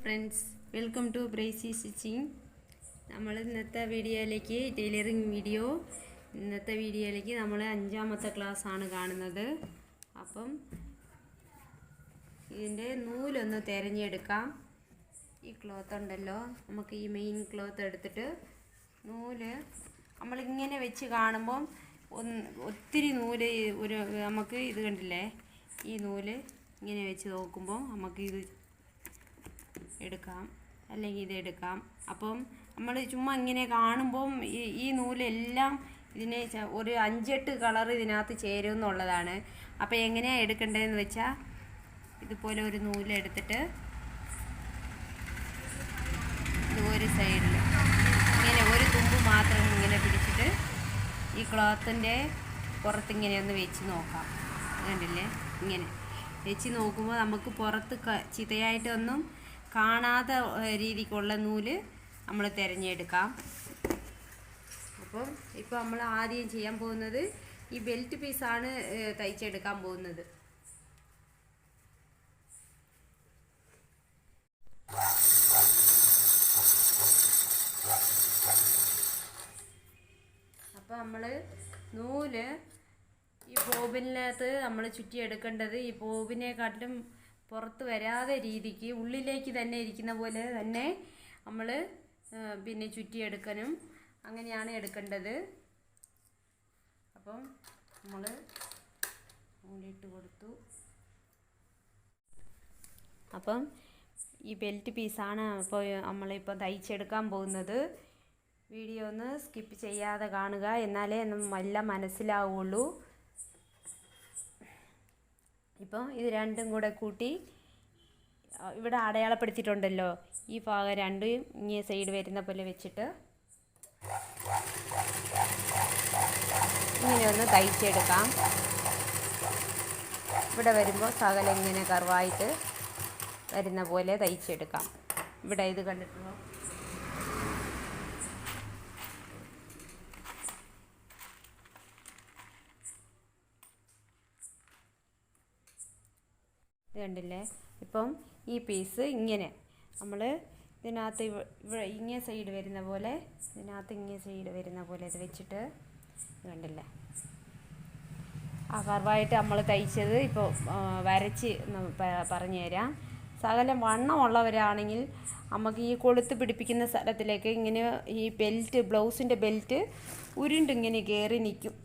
Friends, welcome to Bracy stitching. നമ്മൾ ഇന്നത്തെ വീഡിയോയിലേക്ക് ഇന്നത്തെ വീഡിയോയിലേക്ക് നമ്മൾ 5ാമത്തെ ക്ലാസ് ആണ് കാണുന്നത്. അപ്പം ഇതിൻ്റെ നൂലൊന്ന് തിരഞ്ഞെടുക്കാം. ഈ ക്ലോത്ത് ഉണ്ടല്ലോ, നമുക്ക് ഈ മെയിൻ ക്ലോത്ത് എടുത്തിട്ട് നൂല് നമ്മളിങ്ങനെ വെച്ച് കാണുമ്പം ഒത്തിരി നൂല് നമുക്ക് ഇത് കണ്ടില്ലേ, ഈ നൂല് ഇങ്ങനെ വെച്ച് നോക്കുമ്പോൾ നമുക്കിത് എടുക്കാം, അല്ലെങ്കിൽ ഇതെടുക്കാം. അപ്പം നമ്മൾ ചുമ്മാ ഇങ്ങനെ കാണുമ്പം ഈ നൂലെല്ലാം ഇതിനെ ഒരു 5-8 കളർ ഇതിനകത്ത് ചേരും എന്നുള്ളതാണ്. അപ്പോൾ എങ്ങനെയാണ് എടുക്കേണ്ടതെന്ന് വെച്ചാൽ, ഇതുപോലെ ഒരു നൂലെടുത്തിട്ട് ഇത് ഒരു സൈഡിൽ ഇങ്ങനെ ഒരു തുമ്പ് മാത്രം ഇങ്ങനെ പിടിച്ചിട്ട് ഈ ക്ലോത്തിൻ്റെ പുറത്തിങ്ങനെ ഒന്ന് വെച്ച് നോക്കാം. കണ്ടില്ലേ, ഇങ്ങനെ വെച്ച് നോക്കുമ്പോൾ നമുക്ക് പുറത്ത് ചിതയായിട്ടൊന്നും കാണാത്ത രീതിക്കുള്ള നൂല് നമ്മൾ തിരഞ്ഞെടുക്കാം. അപ്പം ഇപ്പോൾ നമ്മൾ ആദ്യം ചെയ്യാൻ പോകുന്നത് ഈ ബെൽറ്റ് പീസാണ് തയ്ച്ചെടുക്കാൻ പോകുന്നത്. അപ്പോൾ നമ്മൾ നൂല് ഈ ബോബിനകത്ത് നമ്മൾ ചുറ്റിയെടുക്കേണ്ടത് ഈ ബോബിനെക്കാട്ടിലും പുറത്ത് വരാതെ രീതിക്ക് ഉള്ളിലേക്ക് തന്നെ ഇരിക്കുന്ന പോലെ തന്നെ നമ്മൾ പിന്നെ ചുറ്റിയെടുക്കാനും അങ്ങനെയാണ് എടുക്കേണ്ടത്. അപ്പം നമ്മൾ നൂലിട്ട് കൊടുത്തു. അപ്പം ഈ ബെൽറ്റ് പീസാണ് അപ്പോൾ നമ്മളിപ്പോൾ തയ്ച്ചെടുക്കാൻ പോകുന്നത്. വീഡിയോ ഒന്ന് സ്കിപ്പ് ചെയ്യാതെ കാണുക, എന്നാലേ എല്ലാം മനസ്സിലാവുള്ളൂ. ഇപ്പം ഇത് രണ്ടും കൂടെ കൂട്ടി ഇവിടെ അടയാളപ്പെടുത്തിയിട്ടുണ്ടല്ലോ, ഈ ഭാഗം രണ്ടും ഇങ്ങനെ സൈഡ് വരുന്ന പോലെ വെച്ചിട്ട് ഇങ്ങനെ ഒന്ന് തയ്ച്ചെടുക്കാം. ഇവിടെ വരുമ്പോൾ സകലം ഇങ്ങനെ കർവായിട്ട് വരുന്ന പോലെ തയ്ച്ചെടുക്കാം. ഇവിടെ ഇത് കണ്ടിട്ടുണ്ടോ, ഇത് കണ്ടില്ലേ. ഇപ്പം ഈ പീസ് ഇങ്ങനെ നമ്മൾ ഇതിനകത്ത് ഇവിടെ ഇങ്ങനെ സൈഡ് വരുന്ന പോലെ, ഇതിനകത്ത് ഇങ്ങനെ സൈഡ് വരുന്ന പോലെ ഇത് വെച്ചിട്ട് കണ്ടില്ലേ, ആ കർവായിട്ട് നമ്മൾ തയ്ച്ചത് ഇപ്പോൾ വരച്ച് പറഞ്ഞു തരാം. സകലം വണ്ണമുള്ളവരാണെങ്കിൽ നമുക്ക് ഈ കൊളുത്ത് പിടിപ്പിക്കുന്ന സ്ഥലത്തിലേക്ക് ഇങ്ങനെ ഈ ബെൽറ്റ്, ബ്ലൗസിൻ്റെ ബെൽറ്റ് ഉരുണ്ടിങ്ങനെ കയറി നിൽക്കും.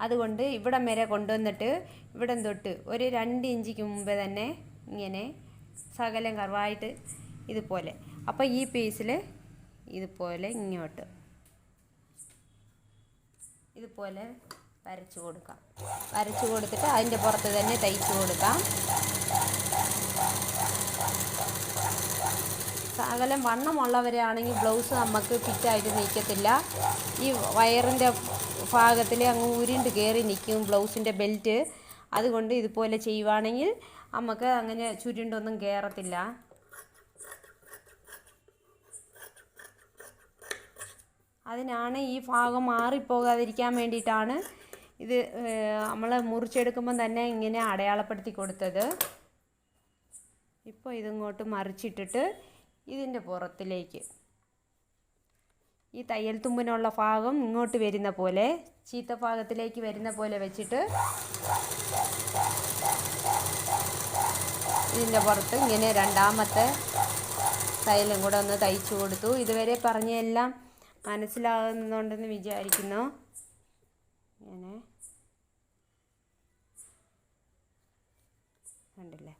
അതുകൊണ്ട് ഇവിടം വരെ കൊണ്ടുവന്നിട്ട് ഇവിടം തൊട്ട് ഒരു 2 ഇഞ്ചിക്ക് മുമ്പേ തന്നെ ഇങ്ങനെ സകലം കർവായിട്ട് ഇതുപോലെ, അപ്പോൾ ഈ പീസിൽ ഇതുപോലെ ഇങ്ങോട്ട് ഇതുപോലെ വരച്ചു കൊടുക്കാം. വരച്ചു കൊടുത്തിട്ട് അതിൻ്റെ പുറത്ത് തന്നെ തയ്ച്ചു കൊടുക്കാം. സകലം വണ്ണമുള്ളവരാണെങ്കിൽ ബ്ലൗസ് നമുക്ക് ഫിറ്റായിട്ട് നിൽക്കത്തില്ല. ഈ വയറിൻ്റെ ഭാഗത്തിൽ അങ്ങ് ഉരുണ്ട് കയറി നിൽക്കും ബ്ലൗസിൻ്റെ ബെൽറ്റ്. അതുകൊണ്ട് ഇതുപോലെ ചെയ്യുവാണെങ്കിൽ നമുക്ക് അങ്ങനെ ചുരുണ്ടൊന്നും കയറത്തില്ല. അതിനാണ് ഈ ഭാഗം മാറിപ്പോകാതിരിക്കാൻ വേണ്ടിയിട്ടാണ് ഇത് നമ്മൾ മുറിച്ചെടുക്കുമ്പം തന്നെ ഇങ്ങനെ അടയാളപ്പെടുത്തി കൊടുത്തത്. ഇപ്പോൾ ഇതിങ്ങോട്ട് മറിച്ചിട്ടിട്ട് ഇതിൻ്റെ പുറത്തിലേക്ക് ഈ തയ്യൽ തുമ്പിനുള്ള ഭാഗം ഇങ്ങോട്ട് വരുന്ന പോലെ, ചീത്ത ഭാഗത്തിലേക്ക് വരുന്ന പോലെ വെച്ചിട്ട് ഇതിൻ്റെ പുറത്ത് ഇങ്ങനെ 2ാമത്തെ തയ്യലും കൂടെ ഒന്ന് തയ്ച്ചു കൊടുത്തു. ഇതുവരെ പറഞ്ഞെല്ലാം മനസ്സിലാകുന്നുണ്ടെന്ന് വിചാരിക്കുന്നു. ഇങ്ങനെ കണ്ടില്ലേ,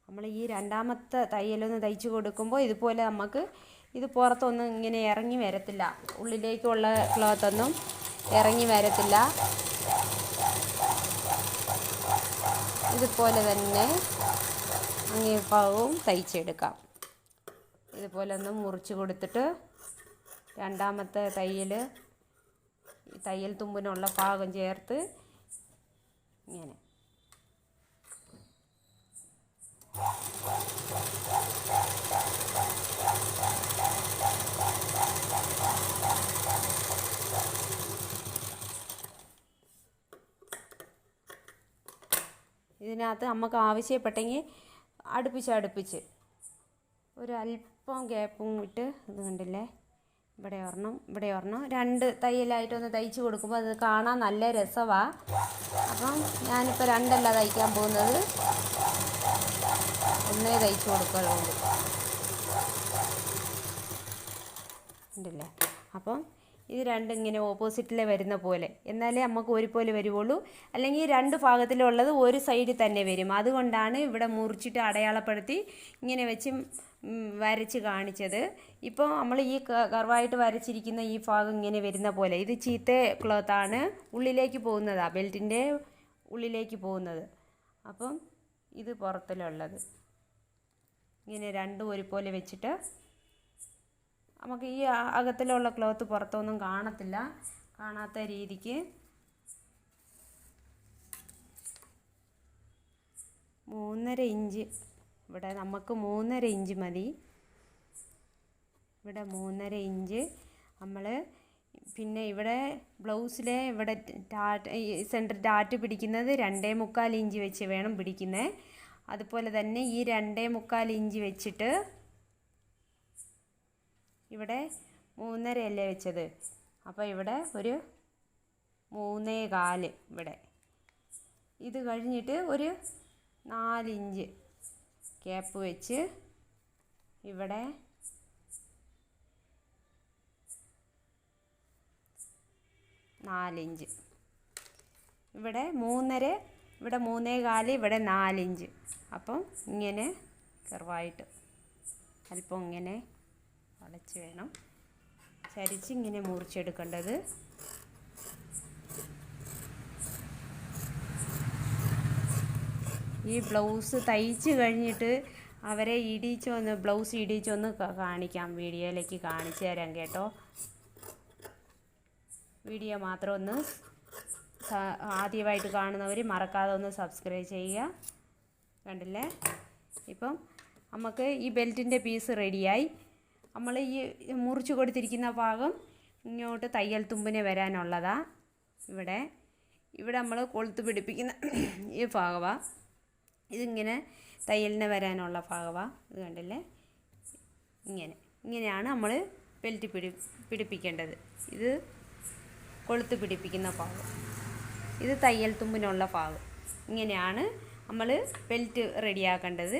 നമ്മൾ ഈ 2ാമത്തെ തയ്യലൊന്ന് തയ്ച്ചു കൊടുക്കുമ്പോൾ ഇതുപോലെ നമുക്ക് ഇത് പുറത്തൊന്നും ഇങ്ങനെ ഇറങ്ങി വരത്തില്ല, ഉള്ളിലേക്കുള്ള ക്ലോത്തൊന്നും ഇറങ്ങി വരത്തില്ല. ഇതുപോലെ തന്നെ അങ്ങേ ഭാഗവും തയ്ച്ചെടുക്കാം. ഇതുപോലെ ഒന്ന് മുറിച്ച് കൊടുത്തിട്ട് 2ാമത്തെ തയ്യൽ തുമ്പിനുള്ള ഭാഗം ചേർത്ത് ഇങ്ങനെ ഇതിനകത്ത് നമുക്ക് ആവശ്യപ്പെട്ടെങ്കിൽ അടുപ്പിച്ച് ഒരു അല്പം ഗ്യാപ്പും ഇട്ട് ഇത് കണ്ടില്ലേ, ഇവിടെ ഒരെണ്ണം 2 തയ്യലായിട്ടൊന്ന് തയ്ച്ച് കൊടുക്കുമ്പോൾ അത് കാണാൻ നല്ല രസമാണ്. അപ്പം ഞാനിപ്പോൾ 2 തയ്ക്കാൻ പോകുന്നത്, 1 തയ്ച്ച് കൊടുക്കുന്നുണ്ട് ഉണ്ടല്ലേ. അപ്പം ഇത് 2 ഇങ്ങനെ ഓപ്പോസിറ്റിലെ വരുന്ന പോലെ, എന്നാലേ നമുക്ക് ഒരുപോലെ വരുവുള്ളൂ. അല്ലെങ്കിൽ 2 ഭാഗത്തിലുള്ളത് ഒരു സൈഡിൽ തന്നെ വരും. അതുകൊണ്ടാണ് ഇവിടെ മുറിച്ചിട്ട് അടയാളപ്പെടുത്തി ഇങ്ങനെ വെച്ച് വരച്ച് കാണിച്ചത്. ഇപ്പോൾ നമ്മൾ ഈ കർവായിട്ട് വരച്ചിരിക്കുന്ന ഈ ഭാഗം ഇങ്ങനെ വരുന്ന പോലെ, ഇത് ചീത്ത ക്ലോത്താണ്, ഉള്ളിലേക്ക് പോകുന്നതാണ്, ബെൽറ്റിൻ്റെ ഉള്ളിലേക്ക് പോകുന്നത്. അപ്പം ഇത് പുറത്തിലുള്ളത് ഇങ്ങനെ 2 ഒരുപോലെ വെച്ചിട്ട് നമുക്ക് ഈ അകത്തിലുള്ള ക്ലോത്ത് പുറത്തൊന്നും കാണാത്ത രീതിക്ക് 3.5 ഇഞ്ച്, ഇവിടെ നമുക്ക് 3.5 ഇഞ്ച് മതി. ഇവിടെ 3.5 ഇഞ്ച് നമ്മൾ, പിന്നെ ഇവിടെ ബ്ലൗസിലെ ഇവിടെ സെൻറ്റർ ടാറ്റ് പിടിക്കുന്നത് 2.25 ഇഞ്ച് വെച്ച് വേണം പിടിക്കുന്നത്. അതുപോലെ തന്നെ ഈ 2.25 ഇഞ്ച് വെച്ചിട്ട് ഇവിടെ 3.5 അല്ലേ വെച്ചത്, അപ്പോൾ ഇവിടെ ഒരു 3.25 ഇവിടെ. ഇത് കഴിഞ്ഞിട്ട് ഒരു 4 ഇഞ്ച് ഗ്യാപ്പ് വെച്ച് ഇവിടെ 4 ഇഞ്ച്, ഇവിടെ 3.5, ഇവിടെ 3.25, ഇവിടെ 4 ഇഞ്ച്. അപ്പം ഇങ്ങനെ കർവായിട്ട് അല്പം ഇങ്ങനെ വളച്ച് വേണം ചരിച്ച് ഇങ്ങനെ മുറിച്ചെടുക്കേണ്ടത്. ഈ ബ്ലൗസ് തയ്ച്ച് കഴിഞ്ഞിട്ട് അവരെ ബ്ലൗസ് ഇടിച്ചൊന്ന് കാണിക്കാം, വീഡിയോയിലേക്ക് കാണിച്ചു തരാം കേട്ടോ. വീഡിയോ മാത്രം ഒന്ന് ആദ്യമായിട്ട് കാണുന്നവർ മറക്കാതെ ഒന്ന് സബ്സ്ക്രൈബ് ചെയ്യുക. കണ്ടില്ലേ, ഇപ്പം നമുക്ക് ഈ ബെൽറ്റിൻ്റെ പീസ് റെഡിയായി. നമ്മൾ ഈ മുറിച്ച് കൊടുത്തിരിക്കുന്ന ഭാഗം ഇങ്ങോട്ട് തയ്യൽ തുമ്പിന് വരാനുള്ളതാണ്. ഇവിടെ നമ്മൾ കൊളുത്ത് പിടിപ്പിക്കുന്ന ഈ ഭാഗമാണ്, ഇതിങ്ങനെ തയ്യലിന് വരാനുള്ള ഭാഗമാണ്. ഇത് കണ്ടില്ലേ, ഇങ്ങനെയാണ് നമ്മൾ ബെൽറ്റ് പിടിപ്പിക്കേണ്ടത്. ഇത് കൊളുത്ത് പിടിപ്പിക്കുന്ന ഭാഗം, ഇത് തയ്യൽ തുമ്പിനുള്ള ഭാഗം. ഇങ്ങനെയാണ് നമ്മൾ ബെൽറ്റ് റെഡിയാക്കേണ്ടത്.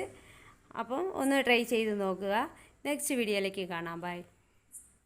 അപ്പം ഒന്ന് ട്രൈ ചെയ്ത് നോക്കുക. നെക്സ്റ്റ് വീഡിയോയിലേക്ക് കാണാം. ബൈ.